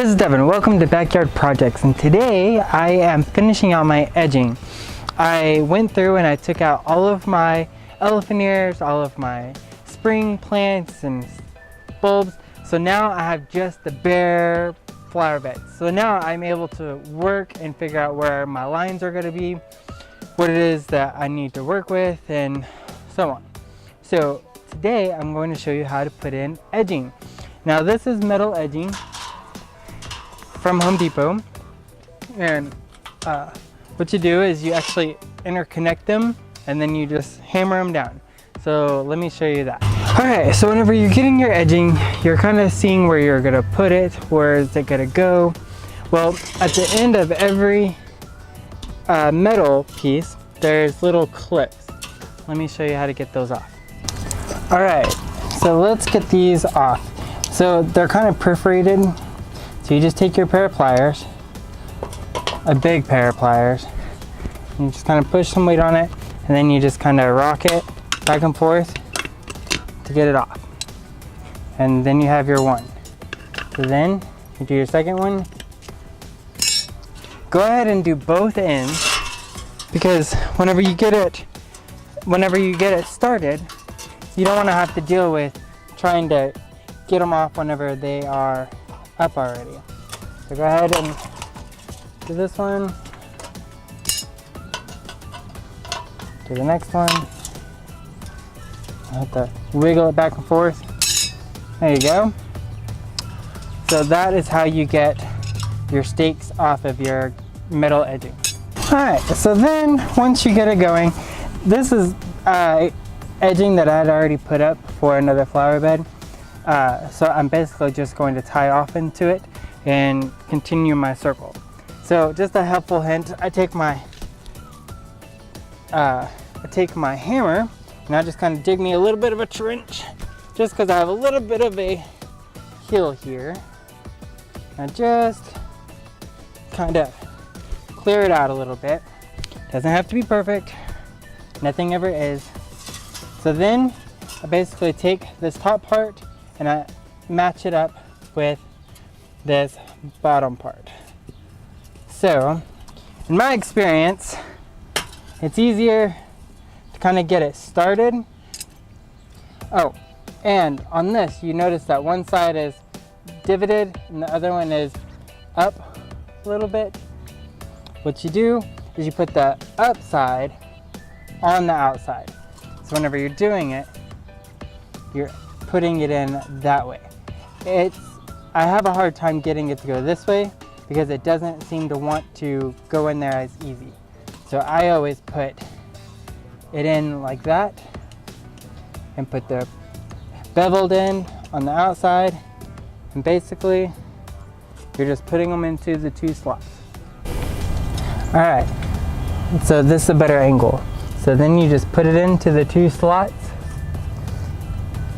This is Devin. Welcome to Backyard Projects, and today I am finishing out my edging. I went through and I took out all of my elephant ears, all of my spring plants and bulbs. So now I have just the bare flower beds. So now I'm able to work and figure out where my lines are going to be, what it is that I need to work with, and so on. So today I'm going to show you how to put in edging. Now this is metal edging from Home Depot, and what you do is you actually interconnect them and then you just hammer them down. So let me show you that. Alright, so whenever you're getting your edging, you're kind of seeing where you're gonna put it, where is it gonna go. Well, at the end of every metal piece, there's little clips. Let me show you how to get those off. Alright, so let's get these off. So they're kind of perforated. So you just take your pair of pliers, a big pair of pliers, and you just kind of push some weight on it, and then you just kind of rock it back and forth to get it off. And then you have your one. So then you do your second one. Go ahead and do both ends, because whenever you get it started, you don't want to have to deal with trying to get them off whenever they are up already. So go ahead and do this one, do the next one. I have to wiggle it back and forth. There you go. So that is how you get your stakes off of your metal edging. Alright, so then once you get it going, this is edging that I had already put up for another flower bed. So I'm basically just going to tie off into it and continue my circle. So just a helpful hint, I take my hammer and I just kind of dig me a little bit of a trench, just because I have a little bit of a hill here. I just kind of clear it out a little bit. Doesn't have to be perfect, nothing ever is. So then I basically take this top part and I match it up with this bottom part. So in my experience, it's easier to kind of get it started. Oh, and on this you notice that one side is divoted and the other one is up a little bit. What you do is you put the up side on the outside. So whenever you're doing it, you're putting it in that way. I have a hard time getting it to go this way because it doesn't seem to want to go in there as easy. So I always put it in like that and put the beveled end on the outside, and basically you're just putting them into the two slots. Alright, so this is a better angle. So then you just put it into the two slots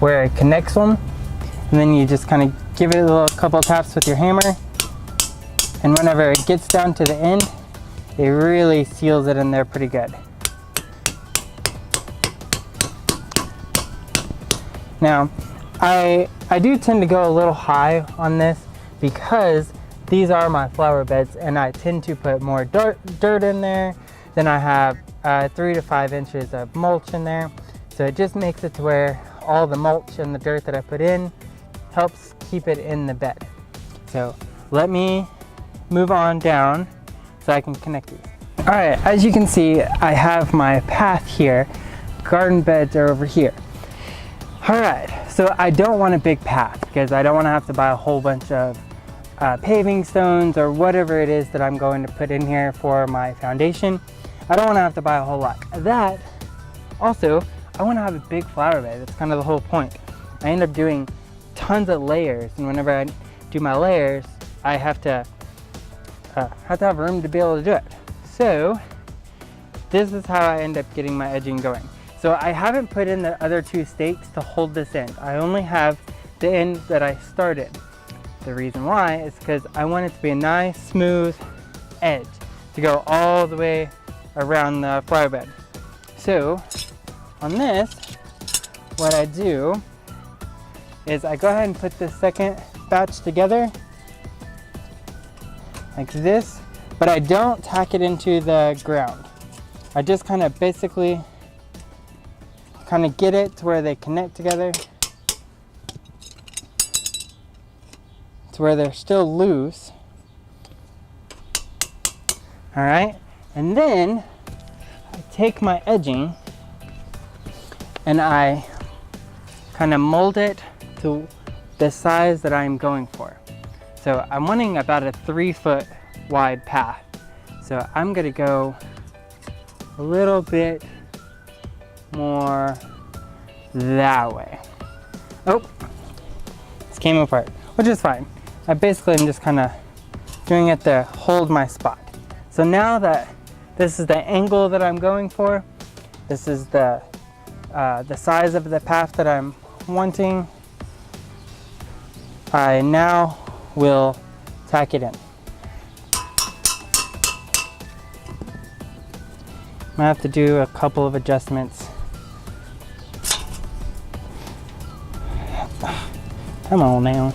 where it connects them, and then you just kind of give it a little couple taps with your hammer, and whenever it gets down to the end, it really seals it in there pretty good. Now I do tend to go a little high on this because these are my flower beds and I tend to put more dirt in there. Then I have 3 to 5 inches of mulch in there, so it just makes it to where all the mulch and the dirt that I put in helps keep it in the bed. So let me move on down so I can connect these. Alright, as you can see, I have my path here. Garden beds are over here. Alright, so I don't want a big path because I don't want to have to buy a whole bunch of paving stones or whatever it is that I'm going to put in here for my foundation. I don't want to have to buy a whole lot. That also, I want to have a big flower bed. That's kind of the whole point. I end up doing tons of layers, and whenever I do my layers, I have to have room to be able to do it. So this is how I end up getting my edging going. So I haven't put in the other two stakes to hold this end. I only have the end that I started. The reason why is because I want it to be a nice smooth edge to go all the way around the flower bed. So on this, what I do is I go ahead and put the second batch together like this, but I don't tack it into the ground. I just kind of basically kind of get it to where they connect together, to where they're still loose. All right, and then I take my edging and I kind of mold it to the size that I'm going for. So I'm wanting about a 3-foot wide path. So I'm gonna go a little bit more that way. Oh, this came apart, which is fine. I basically am just kind of doing it to hold my spot. So now that this is the angle that I'm going for, this is the size of the path that I'm wanting, I now will tack it in. I'm gonna have to do a couple of adjustments. Come on now.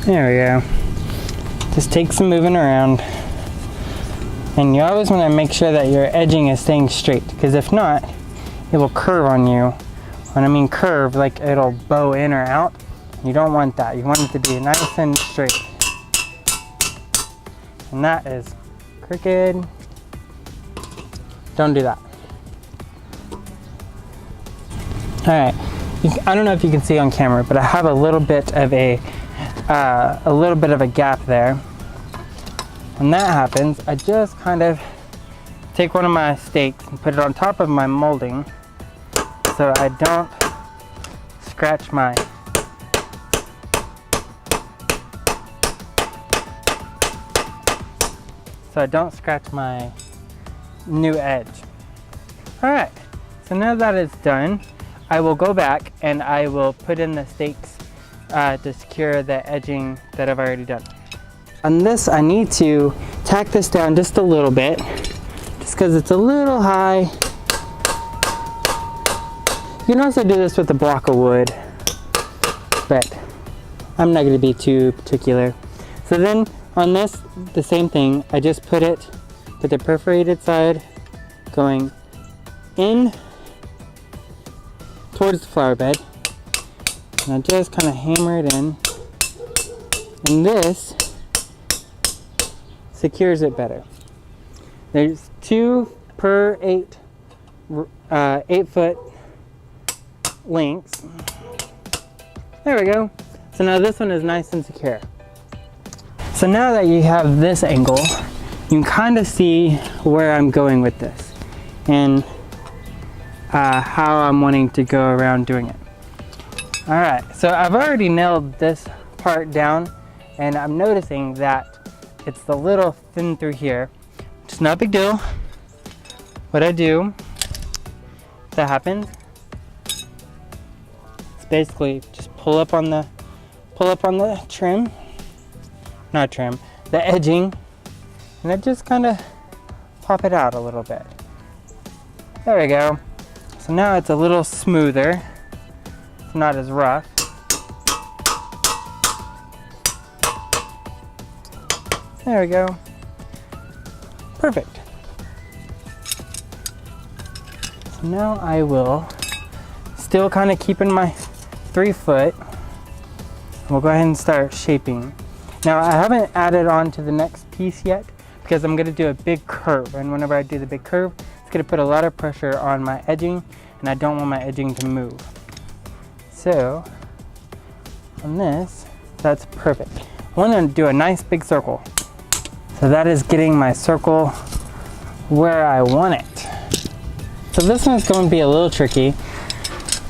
There we go. Just take some moving around. And you always want to make sure that your edging is staying straight, because if not, it will curve on you. When I mean curve, like it'll bow in or out. You don't want that. You want it to be nice and straight. And that is crooked. Don't do that. All right. I don't know if you can see on camera, but I have a little bit of a gap there. When that happens, I just kind of take one of my stakes and put it on top of my molding so I don't scratch my new edge. All right, so now that it's done, I will go back and I will put in the stakes to secure the edging that I've already done. On this, I need to tack this down just a little bit, just because it's a little high. You can also do this with a block of wood, but I'm not going to be too particular. So then on this, the same thing, I just put the perforated side going in towards the flower bed, and I just kind of hammer it in, and this secures it better. There's 2 per 8-foot links. There we go. So now this one is nice and secure. So now that you have this angle, you can kind of see where I'm going with this and how I'm wanting to go around doing it. All right, so I've already nailed this part down, and I'm noticing that it's the little thin through here. It's not a big deal. What I do, if that happens, it's basically just pull up on the trim, not trim, the edging, and I just kind of pop it out a little bit. There we go. So now it's a little smoother. It's not as rough. There we go. Perfect. So now I will, still kind of keeping my 3-foot, we'll go ahead and start shaping. Now I haven't added on to the next piece yet because I'm going to do a big curve, and whenever I do the big curve, it's going to put a lot of pressure on my edging, and I don't want my edging to move. So on this, that's perfect. I want to do a nice big circle. So that is getting my circle where I want it. So this one's going to be a little tricky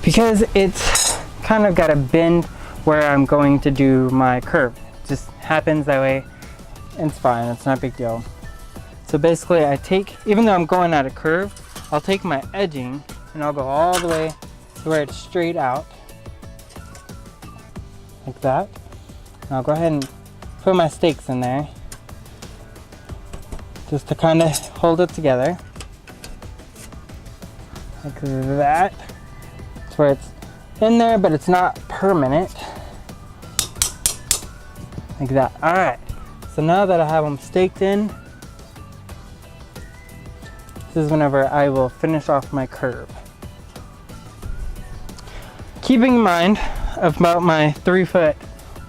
because it's kind of got a bend where I'm going to do my curve. It just happens that way, and it's fine, it's not a big deal. So basically I take, even though I'm going at a curve, I'll take my edging and I'll go all the way to where it's straight out, like that. And I'll go ahead and put my stakes in there, just to kind of hold it together, like that. It's where it's in there, but it's not permanent. Like that. Alright, so now that I have them staked in, this is whenever I will finish off my curve. Keeping in mind about my 3-foot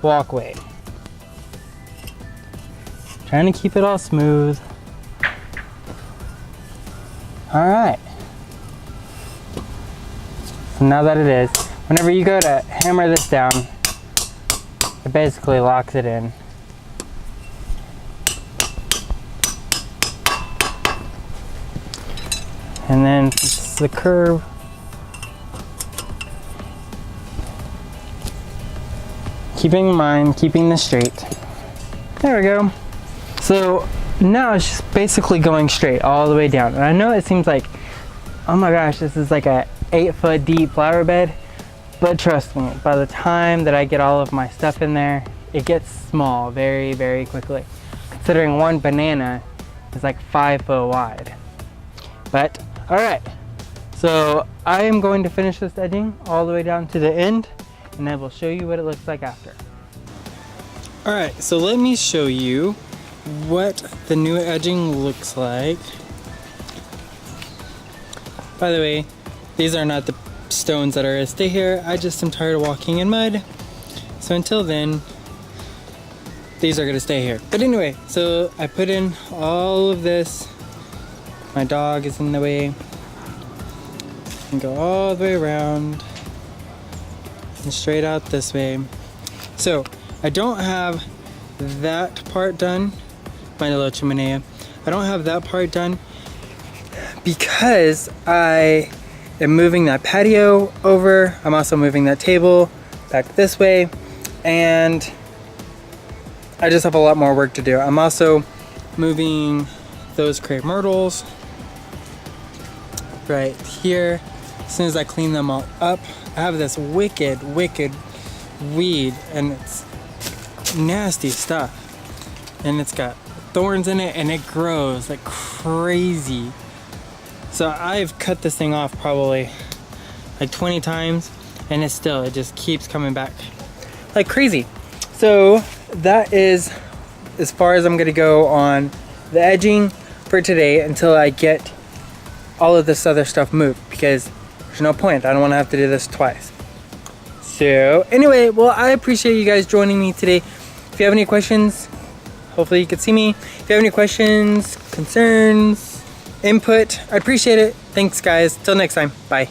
walkway. Trying to keep it all smooth. Alright. So now that it is, whenever you go to hammer this down, it basically locks it in. And then the curve, keeping in mind, keeping this straight. There we go. So now it's just basically going straight all the way down. And I know it seems like, oh my gosh, this is like a 8-foot deep flower bed. But trust me, by the time that I get all of my stuff in there, it gets small very, very quickly. Considering one banana is like 5 foot wide. But, alright. So I am going to finish this edging all the way down to the end, and I will show you what it looks like after. Alright, so let me show you what the new edging looks like. By the way, these are not the stones that are to stay here. I just am tired of walking in mud. So until then, these are gonna stay here. But anyway, so I put in all of this. My dog is in the way. And go all the way around and straight out this way. So I don't have that part done. My little chimenea. I don't have that part done because I am moving that patio over. I'm also moving that table back this way, and I just have a lot more work to do. I'm also moving those crepe myrtles right here. As soon as I clean them all up, I have this wicked weed, and it's nasty stuff, and it's got thorns in it, and it grows like crazy. So I've cut this thing off probably like 20 times, and it just keeps coming back like crazy. So that is as far as I'm gonna go on the edging for today until I get all of this other stuff moved, because there's no point. I don't want to have to do this twice. So anyway, well, I appreciate you guys joining me today. If you have any questions, hopefully you can see me. If you have any questions, concerns, input, I'd appreciate it. Thanks guys, till next time, bye.